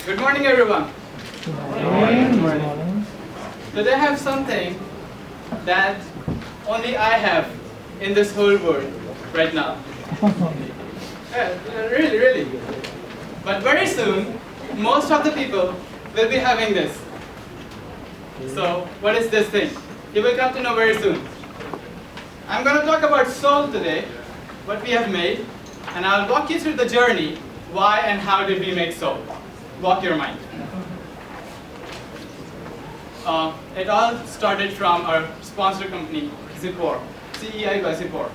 Good morning, everyone. Good morning. Today I have something that only I have in this whole world right now. Yeah, really, really. But very soon, most of the people will be having this. So, what is this thing? You will come to know very soon. I'm going to talk about soul today, what we have made, and I'll walk you through the journey, why and how did we make soul. Walk your mind. It all started from our sponsor company, Zipor, CEI by Zipor.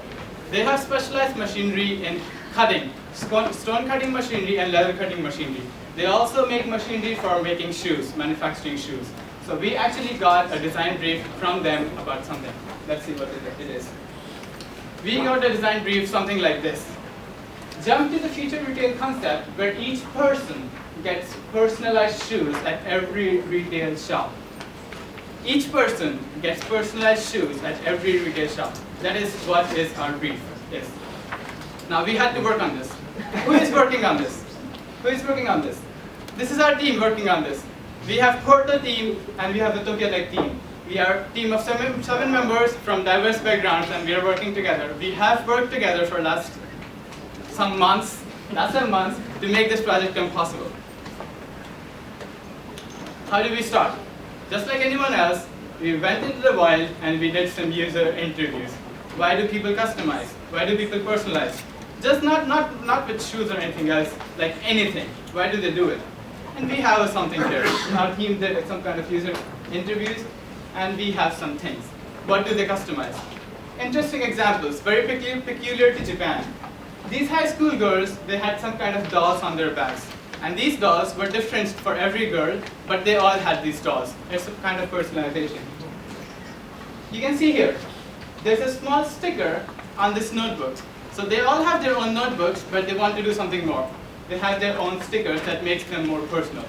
They have specialized machinery in cutting, stone cutting machinery and leather cutting machinery. They also make machinery for making shoes, manufacturing shoes. So we actually got a design brief from them about something. Let's see what it is. We got a design brief something like this. Jump to the future retail concept where each person gets personalized shoes at every retail shop. Each person gets personalized shoes at every retail shop. That is what is our brief is. Now we had to work on this. Who is working on this? Who is working on this? This is our team working on this. We have Porto team and we have the Tokyo Tech team. We are a team of seven members from diverse backgrounds and we are working together. We have worked together for last some months to make this project come possible. How did we start? Just like anyone else, we went into the wild and we did some user interviews. Why do people customize? Why do people personalize? Just not with shoes or anything else, like anything. Why do they do it? And we have something here. Our team did some kind of user interviews and we have some things. What do they customize? Interesting examples, very peculiar to Japan. These high school girls, they had some kind of dolls on their backs. And these dolls were different for every girl, but they all had these dolls. It's a kind of personalization. You can see here, there's a small sticker on this notebook. So they all have their own notebooks, but they want to do something more. They have their own stickers that makes them more personal.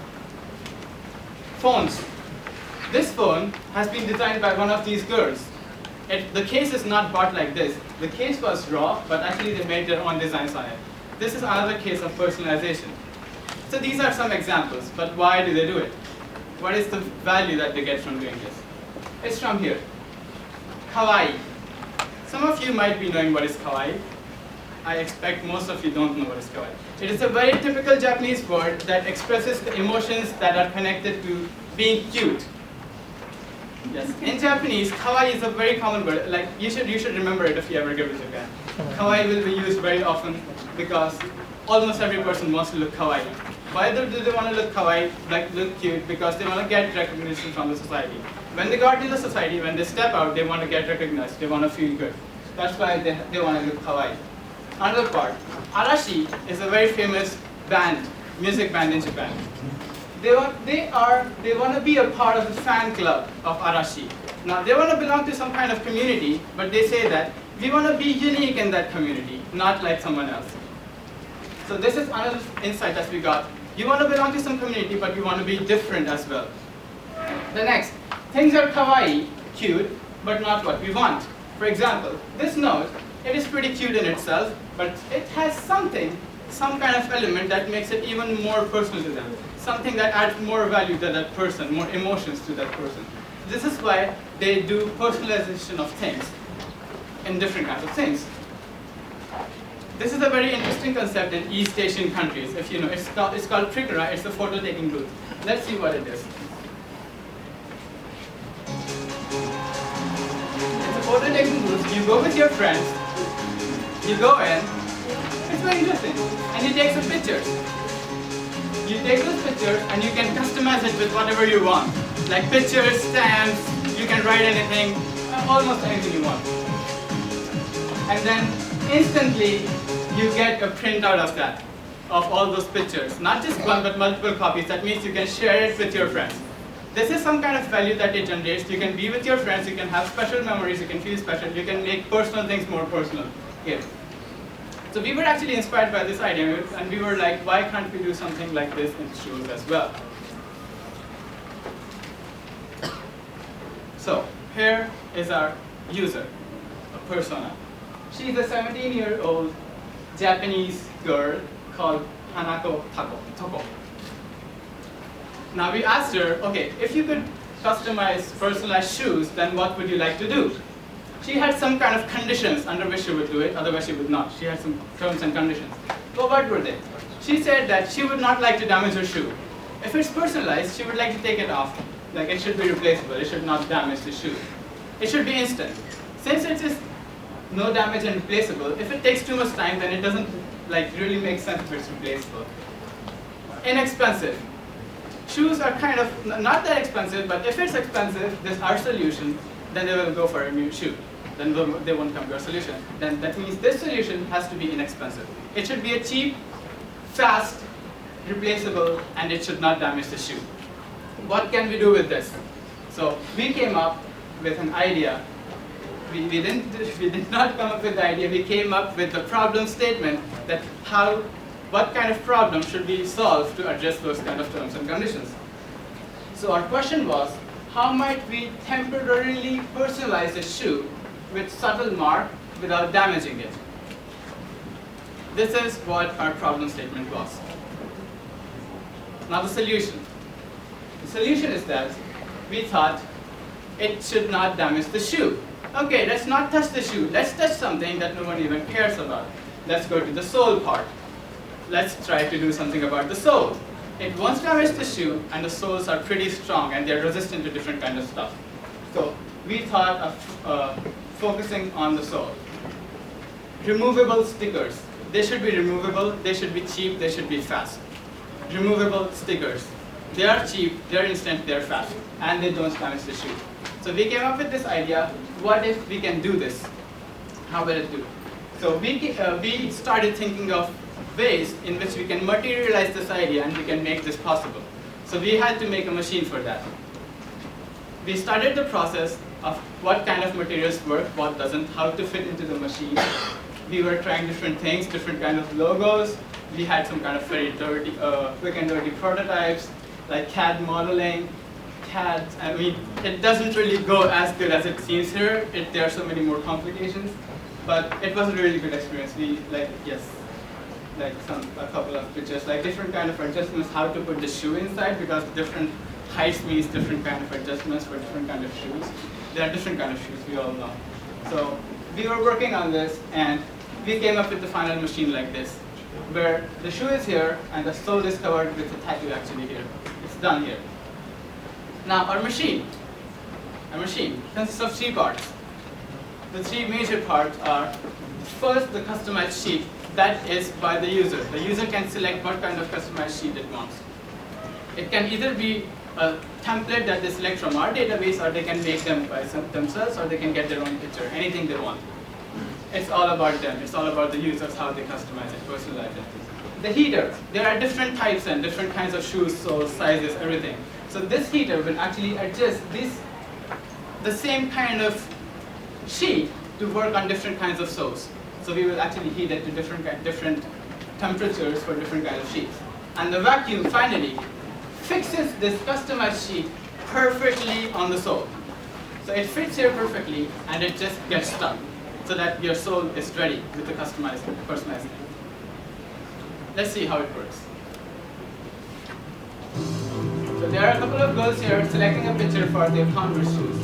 Phones. This phone has been designed by one of these girls. The case is not bought like this. The case was raw, but actually they made their own designs on it. This is another case of personalization. So these are some examples, but why do they do it? What is the value that they get from doing this? It's from here. Kawaii. Some of you might be knowing what is kawaii. I expect most of you don't know what is kawaii. It is a very typical Japanese word that expresses the emotions that are connected to being cute. Yes, in Japanese, kawaii is a very common word. Like you should remember it if you ever go to Japan. Kawaii will be used very often because almost every person wants to look kawaii. Why do they want to look kawaii, like look cute? Because they want to get recognition from the society. When they got to the society, when they step out, they want to get recognized. They want to feel good. That's why they want to look kawaii. Another part, Arashi is a very famous band, music band in Japan. They want to be a part of the fan club of Arashi. Now they want to belong to some kind of community, but they say that we want to be unique in that community, not like someone else. So this is another insight that we got. You want to belong to some community, but you want to be different as well. The next, things are kawaii, cute, but not what we want. For example, this note, it is pretty cute in itself, but it has some kind of element that makes it even more personal to them. Something that adds more value to that person, more emotions to that person. This is why they do personalization of things in different kinds of things. This is a very interesting concept in East Asian countries. If you know, it's called Trikara. It's a photo taking booth. Let's see what it is. It's a photo taking booth. You go with your friends. You go in. It's very interesting. And you take some pictures. You take those pictures and you can customize it with whatever you want. Like pictures, stamps, you can write anything, almost anything you want. And then instantly you get a printout of that, of all those pictures. Not just one, but multiple copies. That means you can share it with your friends. This is some kind of value that it generates. You can be with your friends, you can have special memories, you can feel special, you can make personal things more personal here. So we were actually inspired by this idea, and we were like, why can't we do something like this in shoes as well? So here is our user, a persona. She's a 17-year-old Japanese girl called Hanako Toko. Now we asked her, okay, if you could customize personalized shoes, then what would you like to do? She had some kind of conditions under which she would do it, otherwise she would not. She had some terms and conditions. So what were they? She said that she would not like to damage her shoe. If it's personalized, she would like to take it off. Like it should be replaceable, it should not damage the shoe. It should be instant. Since it is no damage and replaceable, if it takes too much time, then it doesn't really make sense if it's replaceable. Inexpensive. Shoes are kind of not that expensive, but if it's expensive, this is our solution, then they will go for a new shoe. Then they won't come to our solution. Then that means this solution has to be inexpensive. It should be a cheap, fast, replaceable, and it should not damage the shoe. What can we do with this? So we came up with an idea. We did not come up with the idea. We came up with the problem statement that what kind of problem should we solve to address those kind of terms and conditions. So our question was, how might we temporarily personalize a shoe with subtle mark without damaging it? This is what our problem statement was. Now the solution. The solution is that we thought it should not damage the shoe. Okay, let's not touch the shoe. Let's touch something that no one even cares about. Let's go to the sole part. Let's try to do something about the sole. It won't damage the shoe, and the soles are pretty strong, and they're resistant to different kinds of stuff. So we thought of focusing on the sole. Removable stickers. They should be removable, they should be cheap, they should be fast. Removable stickers. They are cheap, they're instant, they're fast, and they don't damage the shoe. So we came up with this idea, what if we can do this? How will it do? So we started thinking of ways in which we can materialize this idea and we can make this possible. So we had to make a machine for that. We started the process of what kind of materials work, what doesn't, how to fit into the machine. We were trying different things, different kind of logos. We had some kind of very dirty, quick and dirty prototypes, like CAD modeling. I mean, it doesn't really go as good as it seems here. There are so many more complications, but it was a really good experience. A couple of pictures, like different kind of adjustments, how to put the shoe inside, because different heights means different kind of adjustments for different kind of shoes. There are different kind of shoes, we all know. So we were working on this, and we came up with the final machine like this, where the shoe is here, and the sole is covered with a tattoo actually here. It's done here. Now our machine consists of 3 parts. The 3 major parts are, first, the customized sheet. That is by the user. The user can select what kind of customized sheet it wants. It can either be a template that they select from our database, or they can make them by themselves, or they can get their own picture, anything they want. It's all about them. It's all about the users, how they customize it, personalize it. The heater. There are different types and different kinds of shoes, soles, sizes, everything. So this heater will actually adjust the same kind of sheet to work on different kinds of soles. So we will actually heat it to different temperatures for different kinds of sheets. And the vacuum finally fixes this customized sheet perfectly on the sole. So it fits here perfectly, and it just gets stuck, so that your sole is ready with the customized, personalized thing. Let's see how it works. So there are a couple of girls here selecting a picture for their Converse shoes.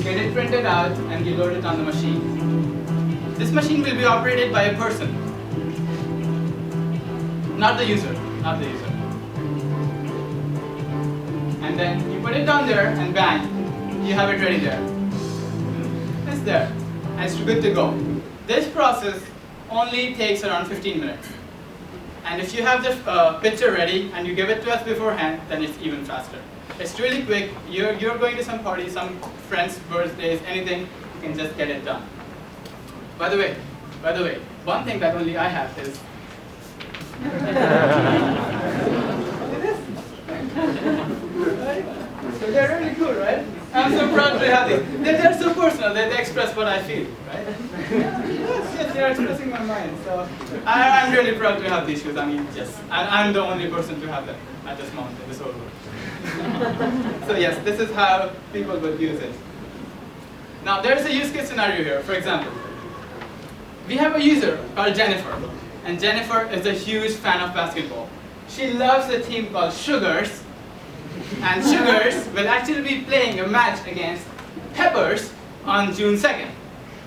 Get it printed out and you load it on the machine. This machine will be operated by a person, not the user, And then you put it down there and bang, you have it ready there. It's there, and it's good to go. This process only takes around 15 minutes. And if you have the picture ready and you give it to us beforehand, then it's even faster. It's really quick. You're going to some party, some friends' birthdays, anything, you can just get it done. By the way, one thing that only I have is so they're really cool, right? I'm so proud to have these. They're so personal. They express what I feel, right? Yes, they're expressing my mind. So I'm really proud to have these shoes. I mean, yes, I'm the only person to have them at this moment in this whole world. So yes, this is how people would use it. Now there is a use case scenario here. For example, we have a user called Jennifer, and Jennifer is a huge fan of basketball. She loves a team called Sugars, and Sugars will actually be playing a match against Peppers on June 2nd.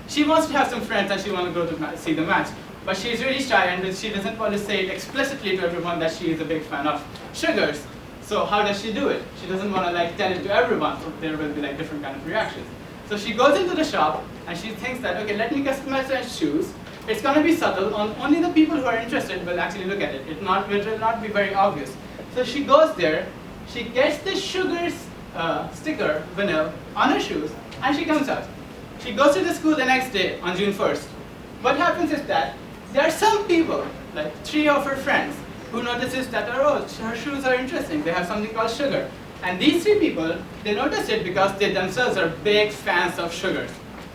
She wants to have some friends and she wants to go to see the match, but she's really shy and she doesn't want to say it explicitly to everyone that she is a big fan of Sugars. So how does she do it? She doesn't want to like tell it to everyone, so there will be like different kind of reactions. So she goes into the shop and she thinks that, okay, let me customize my shoes. It's going to be subtle, only the people who are interested will actually look at it. It will not be very obvious. So she goes there, she gets the Sugars sticker, vinyl, on her shoes, and she comes out. She goes to the school the next day on June 1st. What happens is that there are some people, like 3 of her friends, who notices that, oh, her shoes are interesting. They have something called Sugar. And these 3 people, they notice it because they themselves are big fans of Sugars.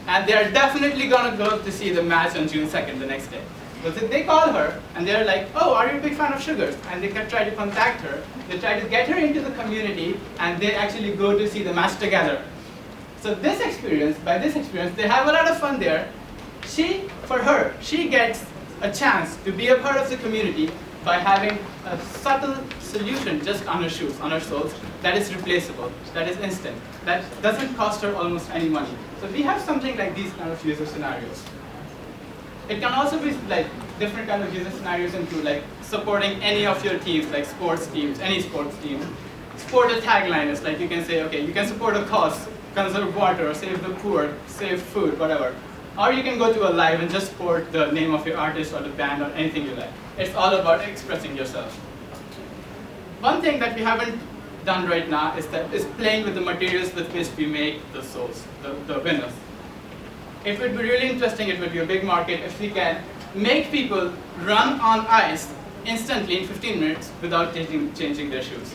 And they are definitely going to go to see the match on June 2nd, the next day. So they call her, and they're like, oh, are you a big fan of Sugars? And they can try to contact her. They try to get her into the community, and they actually go to see the match together. So this experience, by this experience, they have a lot of fun there. For her, she gets a chance to be a part of the community by having a subtle solution just on her shoes, on her soles, that is replaceable, that is instant, that doesn't cost her almost any money. So we have something like these kind of user scenarios. It can also be like different kind of user scenarios include like supporting any of your teams, like sports teams, any sports team. Support a tagline is like you can say, okay, you can support a cause, conserve water, or save the poor, save food, whatever. Or you can go to a live and just support the name of your artist or the band or anything you like. It's all about expressing yourself. One thing that we haven't done right now is playing with the materials with which we make the soles, the winners. It would be really interesting, it would be a big market if we can make people run on ice instantly in 15 minutes without changing their shoes.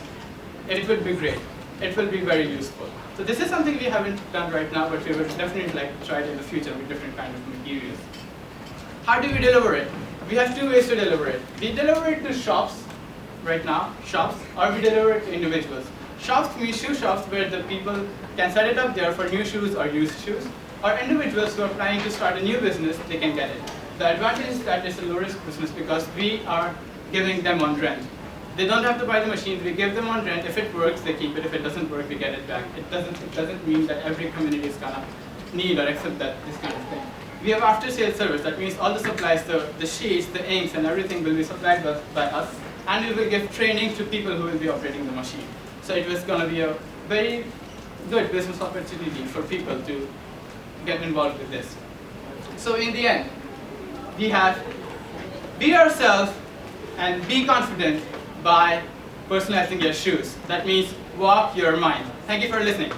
It would be great. It will be very useful. So this is something we haven't done right now, but we would definitely like to try it in the future with different kind of materials. How do we deliver it? We have 2 ways to deliver it. We deliver it to shops right now, or we deliver it to individuals. Shops mean shoe shops where the people can set it up there for new shoes or used shoes, or individuals who are planning to start a new business, they can get it. The advantage is that it's a low-risk business because we are giving them on rent. They don't have to buy the machines, we give them on rent. If it works, they keep it. If it doesn't work, we get it back. It doesn't mean that every community is gonna need or accept this kind of thing. We have after-sales service. That means all the supplies, the sheets, the inks, and everything will be supplied by us, and we will give training to people who will be operating the machine. So it was going to be a very good business opportunity for people to get involved with this. So in the end, we have be yourself and be confident by personalizing your shoes. That means walk your mind. Thank you for listening.